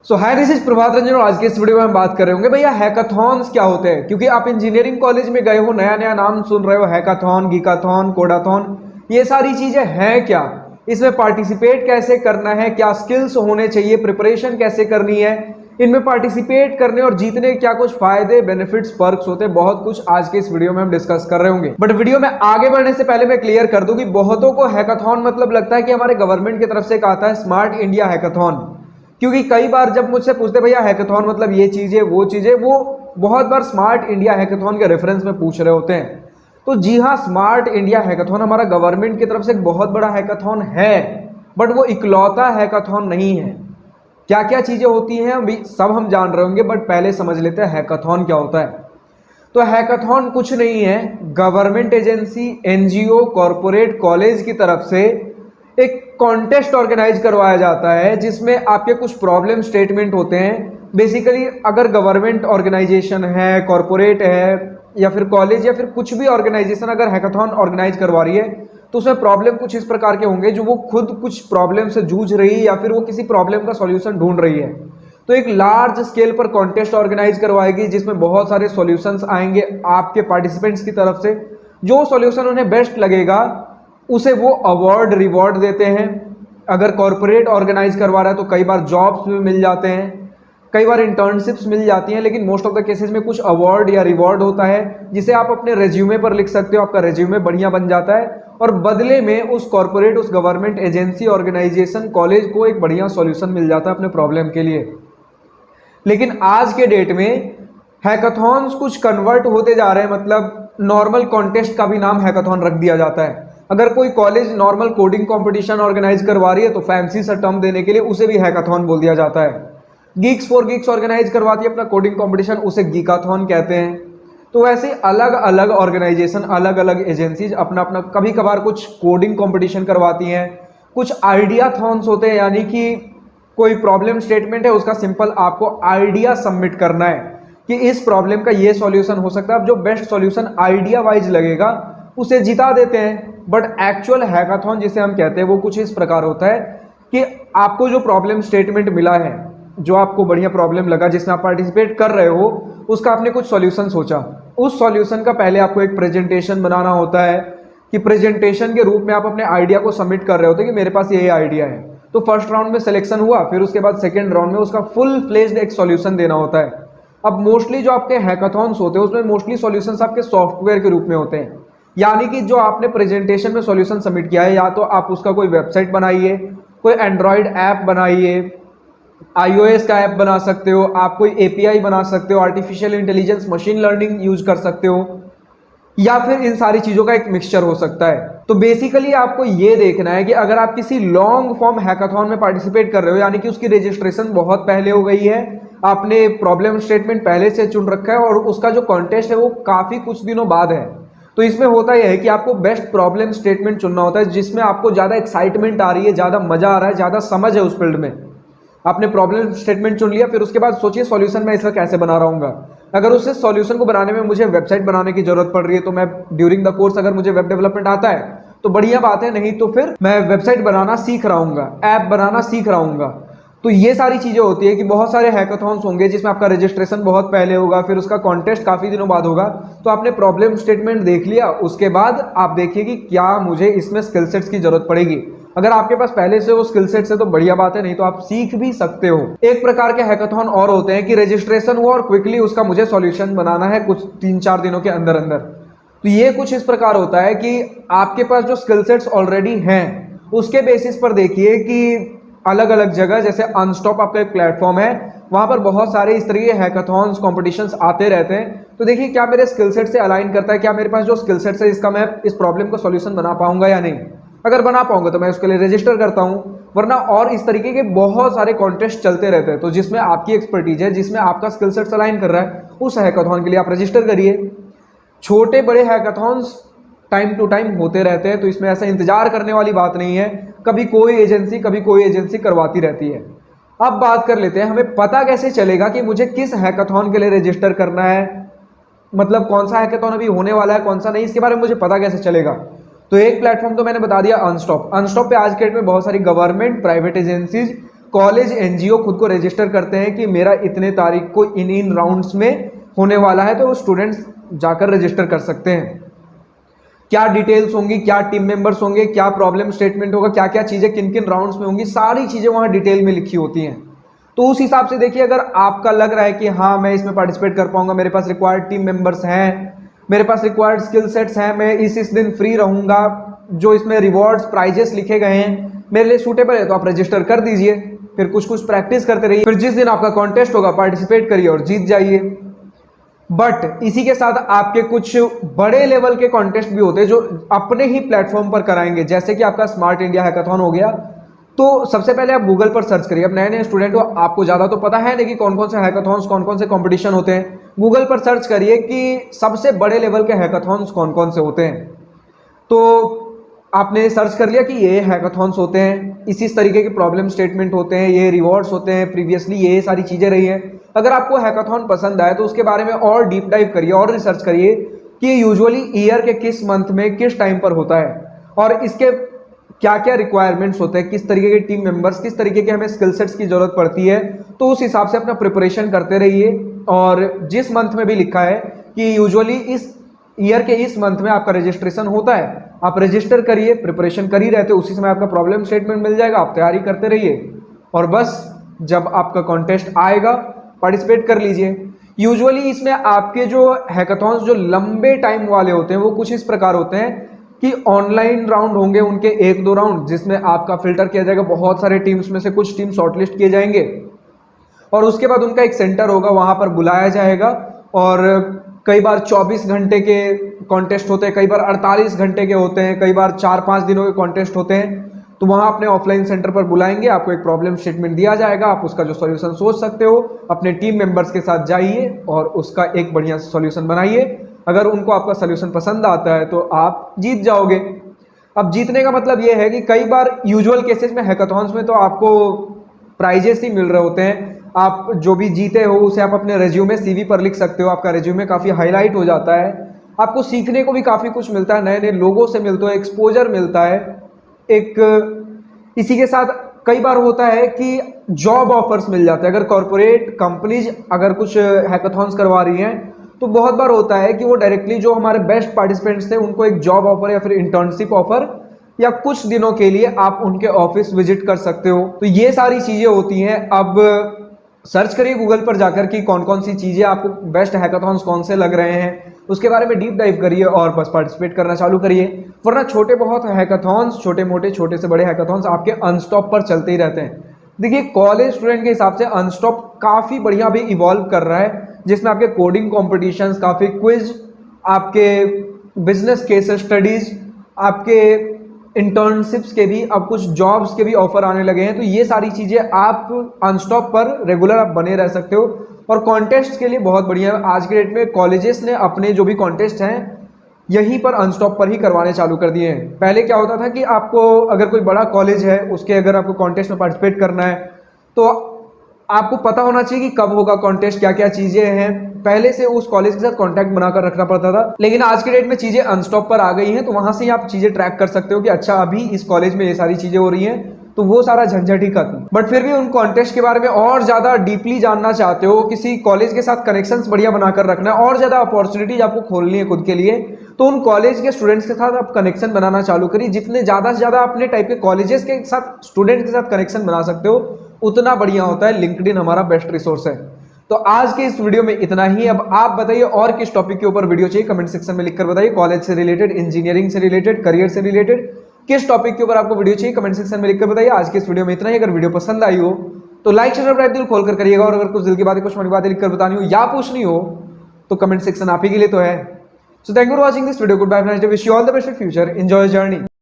Hi this is Prabhat Ranjan और आज के इस वीडियो में हम बात कर रहे होंगे भैया हैकाथॉन्स क्या होते हैं। क्योंकि आप इंजीनियरिंग कॉलेज में गए हो, नया नया नाम सुन रहे हो, हैकाथॉन, गीकाथॉन, कोडाथॉन, ये सारी चीजें हैं क्या, इसमें पार्टिसिपेट कैसे करना है, क्या स्किल्स होने चाहिए, प्रिपरेशन कैसे करनी है, इनमें पार्टिसिपेट करने और जीतने क्या कुछ फायदे, बेनिफिट्स, पर्क्स होते हैं, बहुत कुछ आज के इस वीडियो में हम डिस्कस कर रहे होंगे। बट वीडियो में आगे बढ़ने से पहले मैं क्लियर कर दूं कि बहुतों को हैकाथॉन मतलब लगता है कि हमारे गवर्नमेंट की तरफ से एक आता है स्मार्ट इंडिया हैकाथॉन। क्योंकि कई बार जब मुझसे पूछते भैया हैकाथॉन मतलब ये चीज है, वो बहुत बार स्मार्ट इंडिया हैकाथॉन के रेफरेंस में पूछ रहे होते हैं। तो जी हाँ, स्मार्ट इंडिया हैकाथॉन हमारा गवर्नमेंट की तरफ से एक बहुत बड़ा हैकाथॉन है, बट वो इकलौता हैकाथॉन नहीं है। क्या क्या चीजें होती हैं अभी सब हम जान रहे होंगे, बट पहले समझ लेते हैं हैकाथॉन क्या होता है। तो हैकाथॉन कुछ नहीं है, government agency, NGO, corporate, college की तरफ से एक कॉन्टेस्ट ऑर्गेनाइज करवाया जाता है जिसमें आपके कुछ प्रॉब्लम स्टेटमेंट होते हैं। बेसिकली अगर गवर्नमेंट ऑर्गेनाइजेशन है, कॉरपोरेट है, या फिर कॉलेज या फिर कुछ भी ऑर्गेनाइजेशन अगर हैकाथॉन ऑर्गेनाइज करवा रही है तो उसमें प्रॉब्लम कुछ इस प्रकार के होंगे जो वो खुद कुछ प्रॉब्लम से जूझ रही है या फिर वो किसी प्रॉब्लम का सॉल्यूशन ढूंढ रही है। तो एक लार्ज स्केल पर कॉन्टेस्ट ऑर्गेनाइज करवाएगी जिसमें बहुत सारे सॉल्यूशंस आएंगे आपके पार्टिसिपेंट्स की तरफ से। जो सॉल्यूशन उन्हें बेस्ट लगेगा उसे वो अवार्ड रिवॉर्ड देते हैं। अगर कॉरपोरेट ऑर्गेनाइज करवा रहा है तो कई बार जॉब्स भी मिल जाते हैं, कई बार इंटर्नशिप्स मिल जाती हैं, लेकिन मोस्ट ऑफ द केसेस में कुछ अवार्ड या रिवॉर्ड होता है जिसे आप अपने रेज्यूमे पर लिख सकते हो। आपका रेज्यूमे बढ़िया बन जाता है और बदले में उस कॉरपोरेट, उस गवर्नमेंट एजेंसी, ऑर्गेनाइजेशन, कॉलेज को एक बढ़िया सॉल्यूशन मिल जाता है अपने प्रॉब्लम के लिए। लेकिन आज के डेट में हैकाथॉन्स कुछ कन्वर्ट होते जा रहे हैं, मतलब नॉर्मल कॉन्टेस्ट का भी नाम हैकाथॉन रख दिया जाता है। अगर कोई college normal coding competition organize करवा रही है तो फैंसी सा टर्म देने के लिए उसे भी हैकाथॉन बोल दिया जाता है। गीक्स फॉर गीक्स ऑर्गेनाइज करवाती है अपना कोडिंग कंपटीशन, उसे गीकाथॉन कहते हैं। तो वैसे अलग अलग ऑर्गेनाइजेशन, अलग अलग एजेंसीज अपना अपना कभी कभार कुछ कोडिंग कंपटीशन करवाती हैं, कुछ आइडिया थॉन्स होते हैं, यानी कि कोई प्रॉब्लम स्टेटमेंट है उसका सिंपल आपको आइडिया सबमिट करना है कि इस प्रॉब्लम का ये सॉल्यूशन हो सकता है। अब जो बेस्ट सॉल्यूशन आइडिया वाइज लगेगा उसे जिता देते हैं। बट एक्चुअल हैकाथॉन जिसे हम कहते हैं वो कुछ इस प्रकार होता है कि आपको जो प्रॉब्लम स्टेटमेंट मिला है, जो आपको बढ़िया प्रॉब्लम लगा, जिसमें आप पार्टिसिपेट कर रहे हो, उसका आपने कुछ सॉल्यूशन सोचा। उस सॉल्यूशन का पहले आपको एक प्रेजेंटेशन बनाना होता है कि प्रेजेंटेशन के रूप में आप अपने आइडिया को सबमिट कर रहे होते हैं कि मेरे पास ये आइडिया है। तो फर्स्ट राउंड में सिलेक्शन हुआ, फिर उसके बाद सेकेंड राउंड में उसका फुल फ्लेज्ड एक सॉल्यूशन देना होता है। अब मोस्टली जो आपके हैकाथॉन्स होते हैं उसमें मोस्टली सॉल्यूशंस आपके सॉफ्टवेयर के रूप में होते हैं, यानी कि जो आपने प्रेजेंटेशन में सॉल्यूशन सबमिट किया है, या तो आप उसका कोई वेबसाइट बनाइए, कोई एंड्रॉयड ऐप बनाइए, iOS का ऐप बना सकते हो, आप कोई एपीआई बना सकते हो, artificial intelligence, machine learning use कर सकते हो, या फिर इन सारी चीजों का एक मिक्सचर हो सकता है। तो बेसिकली आपको ये देखना है कि अगर आप किसी लॉन्ग फॉर्म हैकाथॉन में पार्टिसिपेट कर रहे हो, यानी कि उसकी रजिस्ट्रेशन बहुत पहले हो गई है, आपने प्रॉब्लम स्टेटमेंट पहले से चुन रखा है और उसका जो कॉन्टेस्ट है वो काफी कुछ दिनों बाद है, तो इसमें होता यह है कि आपको बेस्ट प्रॉब्लम स्टेटमेंट चुनना होता है जिसमें आपको ज्यादा एक्साइटमेंट आ रही है, ज्यादा मजा आ रहा है, ज्यादा समझ है उस फील्ड में। आपने प्रॉब्लम स्टेटमेंट चुन लिया, फिर उसके बाद सोचिए सॉल्यूशन मैं इसका कैसे बना रहा हूँ। अगर उस सॉल्यूशन को बनाने में मुझे वेबसाइट बनाने की जरूरत पड़ रही है तो मैं ड्यूरिंग द कोर्स अगर मुझे वेब डेवलपमेंट आता है तो बढ़िया बात है, नहीं तो फिर मैं वेबसाइट बनाना सीख रहा हूँ, ऐप बनाना सीख रहा हूँ। तो ये सारी चीजें होती है कि बहुत सारे हैकाथॉन्स होंगे जिसमें आपका रजिस्ट्रेशन बहुत पहले होगा, फिर उसका कॉन्टेस्ट काफी दिनों बाद होगा। तो आपने प्रॉब्लम स्टेटमेंट देख लिया, उसके बाद आप देखिए कि क्या मुझे इसमें स्किल सेट्स की जरूरत पड़ेगी। अगर आपके पास पहले से वो स्किल सेट्स है तो बढ़िया बात है, नहीं तो आप सीख भी सकते हो। एक प्रकार के हैकाथॉन और होते हैं कि रजिस्ट्रेशन हुआ और क्विकली उसका मुझे सॉल्यूशन बनाना है कुछ 3-4 दिनों के अंदर अंदर। तो ये कुछ इस प्रकार होता है कि आपके पास जो स्किल सेट्स ऑलरेडी हैं उसके बेसिस पर देखिए कि अलग अलग जगह, जैसे अनस्टॉप आपका एक प्लेटफॉर्म है, वहां पर बहुत सारे इस तरीके हैकाथॉन्स, कॉम्पिटिशंस आते रहते हैं। तो देखिए क्या मेरे स्किल सेट से अलाइन करता है, क्या मेरे पास जो स्किल सेट्स है इसका मैं इस प्रॉब्लम का सॉल्यूशन बना पाऊंगा या नहीं। अगर बना पाऊंगा तो मैं उसके लिए रजिस्टर करता हूं, वरना और इस तरीके के बहुत सारे कॉन्टेस्ट चलते रहते हैं। तो जिसमें आपकी एक्सपर्टीज है, जिसमें आपका स्किल सेट अलाइन कर रहा है, उस हैकाथॉन के लिए आप रजिस्टर करिए। छोटे बड़े हैकाथॉन्स टाइम टू टाइम होते रहते हैं, तो इसमें ऐसा इंतजार करने वाली बात नहीं है, कभी कोई एजेंसी करवाती रहती है। अब बात कर लेते हैं, हमें पता कैसे चलेगा कि मुझे किस हैकाथॉन के लिए रजिस्टर करना है, मतलब कौन सा हैकाथॉन अभी होने वाला है, कौन सा नहीं, इसके बारे में मुझे पता कैसे चलेगा। तो एक प्लेटफॉर्म तो मैंने बता दिया, अनस्टॉप। अनस्टॉप पे आज के डेट में बहुत सारी government, private agencies, college NGO खुद को रजिस्टर करते हैं कि मेरा इतने तारीख को इन राउंड्स में होने वाला है, तो वो स्टूडेंट्स जाकर रजिस्टर कर सकते हैं। क्या डिटेल्स होंगी, क्या टीम मेंबर्स होंगे, क्या प्रॉब्लम स्टेटमेंट होगा, क्या क्या चीजें किन किन राउंड्स में होंगी, सारी चीजें वहां डिटेल में लिखी होती हैं। तो उस हिसाब से देखिए, अगर आपका लग रहा है कि हाँ मैं इसमें पार्टिसिपेट कर पाऊंगा, मेरे पास रिक्वायर्ड टीम मेंबर्स हैं, मेरे पास रिक्वायर्ड स्किल सेट्स हैं, मैं इस दिन फ्री रहूंगा, जो इसमें रिवॉर्ड्स प्राइजेस लिखे गए हैं मेरे लिए सूटेबल है, तो आप रजिस्टर कर दीजिए। फिर कुछ कुछ प्रैक्टिस करते रहिए, फिर जिस दिन आपका कॉन्टेस्ट होगा पार्टिसिपेट करिए और जीत जाइए। बट इसी के साथ आपके कुछ बड़े लेवल के कॉन्टेस्ट भी होते हैं जो अपने ही प्लेटफॉर्म पर कराएंगे, जैसे कि आपका स्मार्ट इंडिया हैकाथॉन हो गया। तो सबसे पहले आप गूगल पर सर्च करिए। अब नए नए स्टूडेंट हो, आपको ज्यादा तो पता है नहीं कि कौन कौन से हैकाथॉन्स, कौन कौन से कंपटीशन होते हैं। गूगल पर सर्च करिए कि सबसे बड़े लेवल के हैकाथॉन्स कौन कौन से होते हैं। तो आपने सर्च कर लिया कि ये हैकाथॉन्स होते हैं, इस तरीके के प्रॉब्लम स्टेटमेंट होते हैं, ये रिवॉर्ड्स होते हैं, प्रीवियसली ये सारी चीजें रही हैं। अगर आपको हैकाथॉन पसंद आए तो उसके बारे में और डीप डाइव करिए और रिसर्च करिए कि यूजुअली ईयर के किस मंथ में किस टाइम पर होता है और इसके क्या क्या रिक्वायरमेंट्स होते हैं, किस तरीके के टीम मेंबर्स, किस तरीके के हमें स्किल सेट्स की जरूरत पड़ती है। तो उस हिसाब से अपना प्रिपरेशन करते रहिए। और जिस मंथ में भी लिखा है कि यूजुअली इस ईयर के इस मंथ में आपका रजिस्ट्रेशन होता है, आप रजिस्टर करिए, प्रिपरेशन कर ही रहते, उसी समय आपका प्रॉब्लम स्टेटमेंट मिल जाएगा, आप तैयारी करते रहिए और बस जब आपका कॉन्टेस्ट आएगा पार्टिसिपेट कर लीजिए। यूजुअली इसमें आपके जो हैकाथॉन्स जो लंबे टाइम वाले होते हैं वो कुछ इस प्रकार होते हैं कि ऑनलाइन राउंड होंगे उनके 1-2 राउंड, जिसमें आपका फिल्टर किया जाएगा, बहुत सारे टीम्स में से कुछ टीम शॉर्टलिस्ट किए जाएंगे और उसके बाद उनका एक सेंटर होगा, वहां पर बुलाया जाएगा। और कई बार 24 घंटे के कॉन्टेस्ट होते हैं, कई बार 48 घंटे के होते हैं, कई बार 4-5 दिनों के कॉन्टेस्ट होते हैं। तो वहां अपने ऑफलाइन सेंटर पर बुलाएंगे, आपको एक प्रॉब्लम स्टेटमेंट दिया जाएगा, आप उसका जो सॉल्यूशन सोच सकते हो अपने टीम मेंबर्स के साथ जाइए और उसका एक बढ़िया सॉल्यूशन बनाइए। अगर उनको आपका सॉल्यूशन पसंद आता है तो आप जीत जाओगे। अब जीतने का मतलब ये है कि कई बार यूजुअल केसेस में हैकाथॉन्स में तो आपको प्राइजेस ही मिल रहे होते हैं। आप जो भी जीते हो उसे आप अपने रेज्यूमे सीवी पर लिख सकते हो, आपका रेज्यूमे काफी हाईलाइट हो जाता है, आपको सीखने को भी काफी कुछ मिलता है, नए नए लोगों से मिलते हो, एक्सपोजर मिलता है एक। इसी के साथ कई बार होता है कि जॉब ऑफर्स मिल जाते हैं। अगर कॉर्पोरेट कंपनीज अगर कुछ हैकाथॉन्स करवा रही हैं तो बहुत बार होता है कि वो डायरेक्टली जो हमारे बेस्ट पार्टिसिपेंट्स थे उनको एक जॉब ऑफर या फिर इंटर्नशिप ऑफर या कुछ दिनों के लिए आप उनके ऑफिस विजिट कर सकते हो। तो ये सारी चीजें होती हैं। अब सर्च करिए गूगल पर जाकर कि कौन कौन सी चीजें आपको बेस्ट हैकाथॉन्स कौन से लग रहे हैं, उसके बारे में डीप डाइव करिए और बस पार्टिसिपेट करना चालू करिए। वरना छोटे बहुत हैकाथॉन्स, छोटे मोटे, छोटे से बड़े हैकाथॉन्स आपके अनस्टॉप पर चलते ही रहते हैं। देखिए कॉलेज स्टूडेंट के हिसाब से अनस्टॉप काफी बढ़िया भी इवॉल्व कर रहा है, जिसमें आपके कोडिंग कॉम्पिटिशन्स, काफी क्विज, आपके बिजनेस केस स्टडीज, आपके इंटर्नशिप्स के भी, अब कुछ जॉब्स के भी ऑफर आने लगे हैं। तो ये सारी चीजें आप अनस्टॉप पर रेगुलर आप बने रह सकते हो। और कॉन्टेस्ट के लिए बहुत बढ़िया है, आज के डेट में कॉलेजेस ने अपने जो भी कॉन्टेस्ट हैं यहीं पर अनस्टॉप पर ही करवाने चालू कर दिए हैं। पहले क्या होता था कि आपको अगर कोई बड़ा कॉलेज है उसके अगर आपको कॉन्टेस्ट में पार्टिसिपेट करना है तो आपको पता होना चाहिए कि कब होगा कॉन्टेस्ट, क्या क्या चीजें हैं, पहले से उस कॉलेज के साथ कांटेक्ट बनाकर रखना पड़ता था। लेकिन आज के डेट में चीजें अनस्टॉप पर आ गई हैं, तो वहां से ही आप चीजें ट्रैक कर सकते हो कि अच्छा अभी इस कॉलेज में ये सारी चीजें हो रही हैं, तो वो सारा झंझट ही खत्म। बट फिर भी उन कॉन्टेस्ट के बारे में और ज्यादा डीपली जानना चाहते हो, किसी कॉलेज के साथ कनेक्शंस बढ़िया बनाकर रखना है और ज्यादा अपॉर्चुनिटीज आपको खोलनी है खुद के लिए, तो उन कॉलेज के स्टूडेंट्स के साथ आप कनेक्शन बनाना चालू करिए। जितने ज्यादा से ज्यादा अपने टाइप के कॉलेजेस के साथ, स्टूडेंट के साथ कनेक्शन बना सकते हो उतना बढ़िया होता है। लिंक्डइन हमारा बेस्ट रिसोर्स है। तो आज के इस वीडियो में इतना ही। अब आप बताइए और किस टॉपिक के ऊपर वीडियो चाहिए, कमेंट सेक्शन में लिखकर बताइए। कॉलेज से रिलेटेड, इंजीनियरिंग से रिलेटेड, करियर से रिलेटेड किस टॉपिक के ऊपर आपको वीडियो चाहिए, कमेंट सेक्शन में लिखकर बताइए। आज के इस वीडियो में इतना ही। अगर वीडियो पसंद आई हो तो लाइक शेयर सब्सक्राइब दिल खोलकर करिएगा, और अगर कुछ दिल की बातें, कुछ मन की बातें लिखकर बतानी हो या पूछनी हो तो कमेंट सेक्शन आप ही के लिए तो है। So thank you for watching this video. Goodbye, wish you all the best for future, enjoy journey.